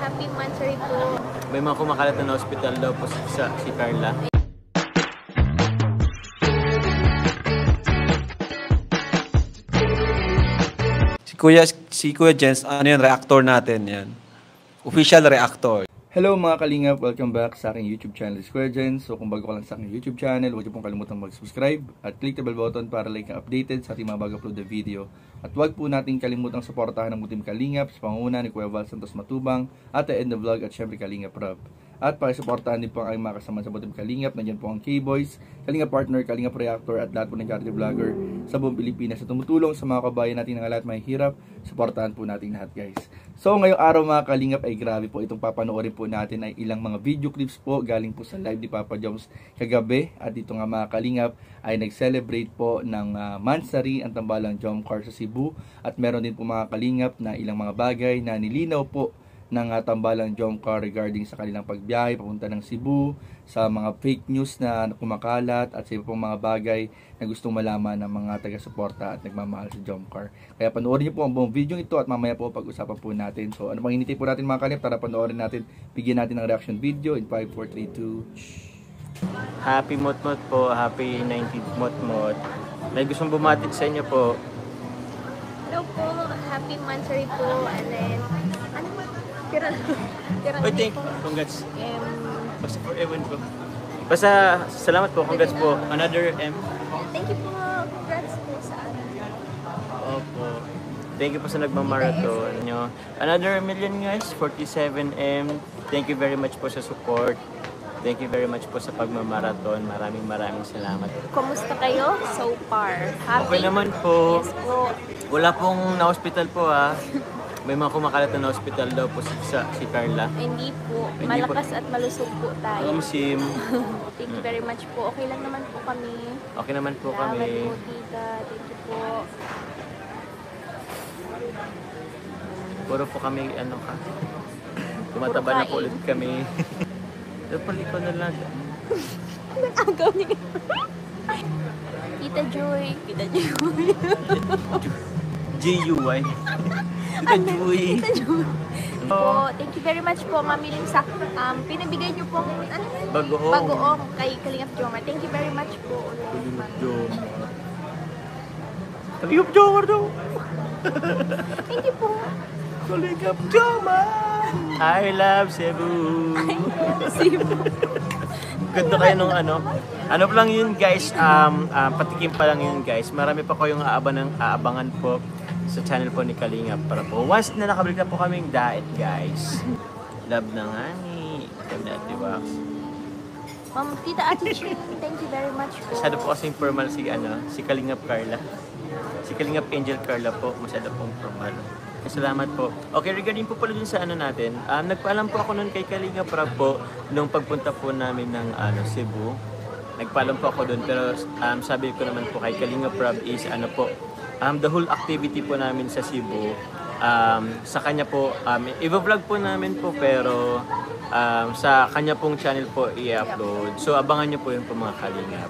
Happy Mansari po. May mga kumakalat na hospital daw po si Carla. Si Kuya Jens, ano yan, reactor natin yan. Official reactor. Hello mga kalingap, welcome back sa aking YouTube channel, Kuya Jens. So kung bago ka lang sa aking YouTube channel, huwag niyo pong kalimutang mag-subscribe at click the bell button para like ang updated sa ating mga bago-upload na video. At huwag po natin kalimutang suportahan ang Team Kalingap sa pangunguna ni Kuya Val Santos Matubang at The End of Vlog at syempre Kalingap Rob. At pakisuportahan din po ang mga kasama sa Team Kalingap. Nandiyan po ang K-Boys, Kalingap Partner, Kalingap Reactor at lahat po ng charity vlogger sa buong Pilipinas na tumutulong sa mga kabayan natin ng lahat may hirap. Suportahan po natin lahat guys. So ngayong araw mga Kalingap ay grabe po itong papanoorin po natin ay ilang mga video clips po galing po sa live ni Papa Joms kagabi. At dito nga mga Kalingap ay nag-celebrate po ng Mansari ang tambalang Jomcar sa Cebu. At meron din po mga Kalingap na ilang mga bagay na nilinaw po ng tambalang Jomcar regarding sa kanilang pagbiyahe papunta ng Cebu, sa mga fake news na kumakalat at sa iba pong mga bagay na gustong malaman ng mga taga-suporta at nagmamahal sa Jomcar. Kaya panoorin niyo po ang buong video ito at mamaya po pag-usapan po natin. So ano pang hinintay po natin mga Kalingap, tara panoorin natin, bigyan natin ng reaction video in 5, 4, 3, 2. Happy Motmot po, happy 19th Motmot. May gustong bumati sa inyo po. Hello po, Happy Mansari po. And then, ano ba? Tira Thank you. Congrats. Basta for ewan po. Basta salamat po, congrats po. Another M. Thank you po. Congrats po sa akin. Opo. Thank you po sa nagmamarathon nyo. Another million guys, 47M. Thank you very much po sa support. Thank you very much po sa pagmamarathon. Maraming salamat. Kumusta kayo so far? Happy? Okay naman po. Yes po. Wala pong na-hospital po ha. May mga kumakalat na hospital daw po si Carla. Hindi po. Hindi po. Malakas at malusog po tayo. Sim. Thank you very much po. Okay lang naman po kami. Okay naman po Salamat kami. po, tita. Thank you po. Puro po kami, ano ka. Tumataba na po kain. ulit kami. Pali ko na lang. Agaw niya. Tita Joy. Tita Joy. G-U-Y. Tita Joy. Tita Joy. Po, thank you very much po, Mami Lim, sa pinabigay niyo po Bagoong. Bagoong kay Kalingap Jomar. Thank you very much po. Kalingap Jomar daw. Thank you po. Kalingap Jomar. I love Cebu. Cebu. Ganda kayo nung ano. Ano pa lang yun guys, patikim pa lang yun guys. Marami pa kayong aabangan po sa channel po ni Kalingap para po. Once na nakabalik na po kaming diet guys. Love na nga ni Ate Wax. Ma'am, Tita Ate Chin, thank you very much po. Masyado po kasing formal si Kalingap Carla. Si Kalingap Angel Carla po, masyado pong formal. Salamat po. Okay, regarding po pala dun sa ano natin, nagpaalam po ako nun kay Kalingap Rob po nung pagpunta po namin ng Cebu. Nagpaalam po ako dun pero sabi ko naman po kay Kalingap Rob is ano po, the whole activity po namin sa Cebu, sa kanya po, i-vlog po namin po pero sa kanya pong channel po i-upload. So abangan nyo po yun po mga Kalingap.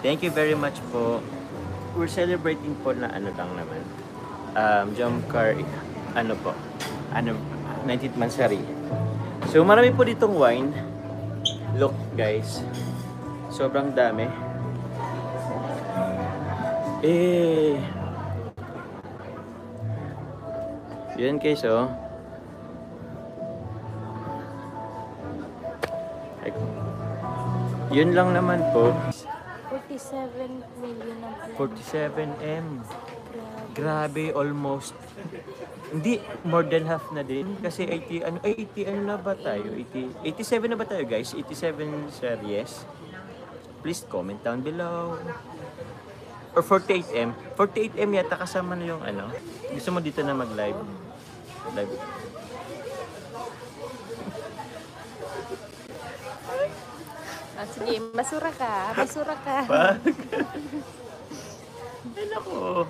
Thank you very much po. We're celebrating po na ano lang naman. Jomcar, ano po, 19th Mansari. So marami po ditong wine. Look guys, sobrang dami. Yan guys oh. Yun lang naman po. 47 million na po. 47M. Grabe, almost. Hindi, more than half na din. Kasi 80 ano na ba tayo? 87 na ba tayo guys? 87 series. Please comment down below. Or 48M. 48M yata kasama na yung ano. Gusto mo dito na mag-live? Live. Sige, basura ka. Basura ka. Ay nako.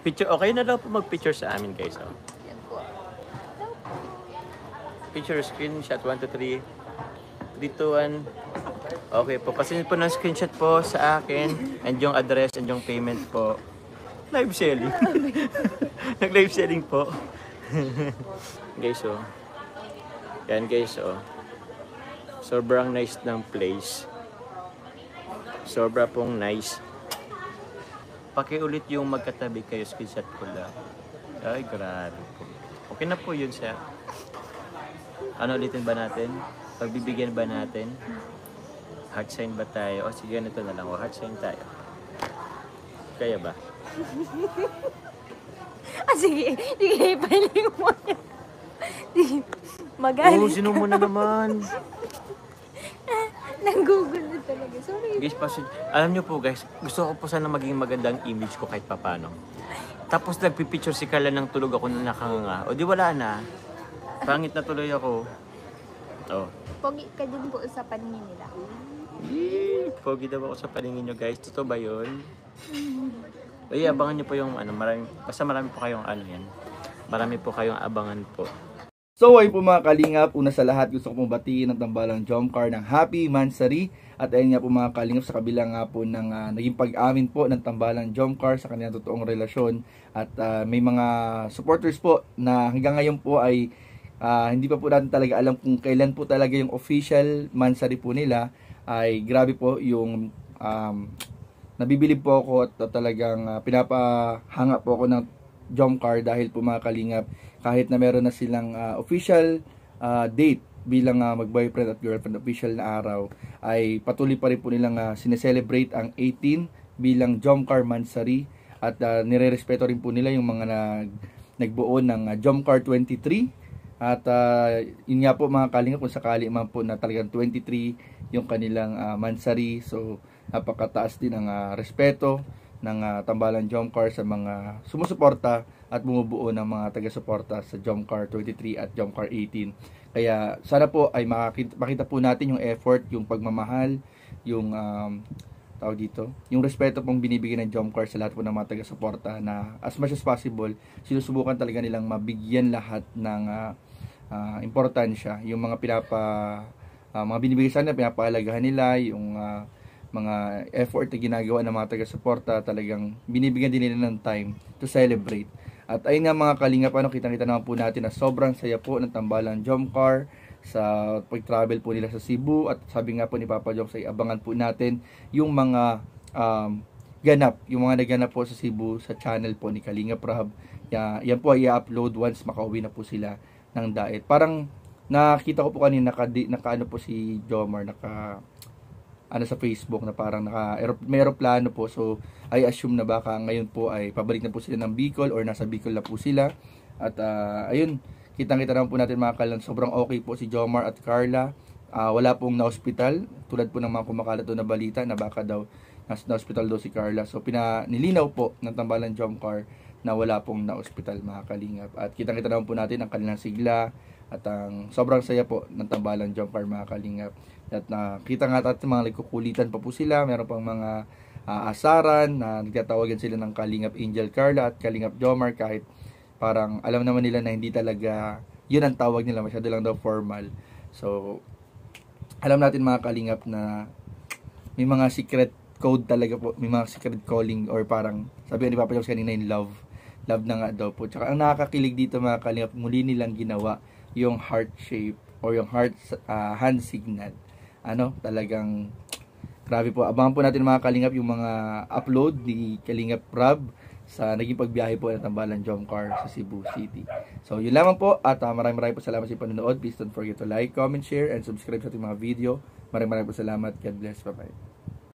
Picture, okay na daw po mag-picture sa amin guys. Oh. Yan po. Picture, screenshot, 1, 2, 3. 3, 2, 1. Okay po, pasin po ng screenshot po sa akin. And yung address and yung payment po. Live selling. Nag-live selling po. Guys, oh. Yan guys, oh. Sobrang nice ng place. Sobra pong nice. Pakiulit yung magkatabi kayo, screenshot ko lang. Ay, grabe po. Okay na po yun siya. Ano ulitin ba natin? Pagbibigyan ba natin? Heart sign ba tayo? O sige, ganito na lang. O, heart sign tayo. Kaya ba? Sige. Sige, ipahiling mo yan. Oo, sino mo na naman? Nanggugulo talaga. Sorry. Guys, alam nyo po guys, gusto ko po sana maging magandang image ko kahit papano. Tapos nagpipicture si Carla ng tulog ako na nakanganga. O di wala na. Pangit na tuloy ako. Oh. Pogi ka din po sa paningin nila. Pogi daw ako sa paningin nyo guys. Totoo ba yun? Ay, abangan nyo po yung basta marami po kayong yan. Marami po kayong abangan po. So ay po mga kalingap, una sa lahat gusto ko pong batiin ng tambalang Jomcar ng Happy Mansari. At ayun nga po mga kalingap, sa kabila nga po ng naging pag-amin po ng tambalang Jomcar sa kanilang totoong relasyon. At may mga supporters po na hanggang ngayon po ay hindi pa po natin talaga alam kung kailan po talaga yung official Mansari po nila. Ay grabe po yung nabibilib po ako at talagang pinapahanga po ako ng Jomcar dahil po mga kalingap, kahit na meron na silang official date bilang mag-boyfriend at girlfriend, official na araw, ay patuloy pa rin po nilang sineselebrate ang 18 bilang Jomcar Mansari at nire-respeto rin po nila yung mga nagbuo ng Jomcar 23 at yun nga po mga kalingap, kung sakali man po na talagang 23 yung kanilang Mansari, so napakataas din ang respeto ng tambalang Jomcar sa mga sumusuporta at bumubuo ng mga taga-suporta sa Jomcar 23 at Jomcar 18. Kaya sana po ay makita po natin yung effort, yung pagmamahal, yung tawag dito, yung respeto pong binibigay ng Jomcar sa lahat po ng mga taga-suporta na as much as possible, sinusubukan talaga nilang mabigyan lahat ng importansya, yung mga mga binibigay sa nila, pinapaalagahan nila, yung mga effort na ginagawa ng mga taga-suporta, talagang binibigyan din nila ng time to celebrate. At ayun nga mga kalingap, kitang-kita naman po natin na sobrang saya po ng tambalang Jomcar sa pag-travel po nila sa Cebu. At sabi nga po ni Papa Jomc, ay abangan po natin yung mga yung mga naganap po sa Cebu sa channel po ni Kalingap Rab. Yan po ay i-upload once makauwi na po sila ng Daet. Parang nakita ko po kanina naka po si Jomar, sa Facebook na parang may aeroplano po, so I assume na baka ngayon po ay pabalik na po sila ng Bicol or nasa Bicol na po sila. At ayun, kitang-kita naman po natin mga kalan, sobrang okay po si Jomar at Carla. Wala pong na-hospital, tulad po ng mga kumakalat doon na balita na baka daw na-hospital daw si Carla. So nilinaw po ng tambalang Jomcar na wala pong na-hospital mga kalingap. At kitang-kita naman po natin ang kanilang sigla at ang sobrang saya po ng tambalang Jomcar mga kalingap. At nakita nga natin mga nagkukulitan pa po sila, meron pang mga asaran na nagtatawagan sila ng Kalingap Angel Carla at Kalingap Jomar, kahit parang alam naman nila na hindi talaga yun ang tawag nila, masyado lang daw formal. So alam natin mga kalingap na may mga secret code talaga po, may mga secret calling, or parang sabi ni Papa Jones kanina, yung love na nga daw po. Tsaka ang nakakakilig dito mga kalingap, muli nilang ginawa yung heart shape or yung heart hand signal. Talagang grabe po. Abangan po natin mga kalingap yung mga upload ni Kalingap Rab sa naging pagbiyahe po ng tambalang Jomcar sa Cebu City. So yun lamang po, at maraming po salamat sa panonood. Please don't forget to like, comment, share, and subscribe sa ating mga video. Maraming po salamat. God bless. Bye-bye.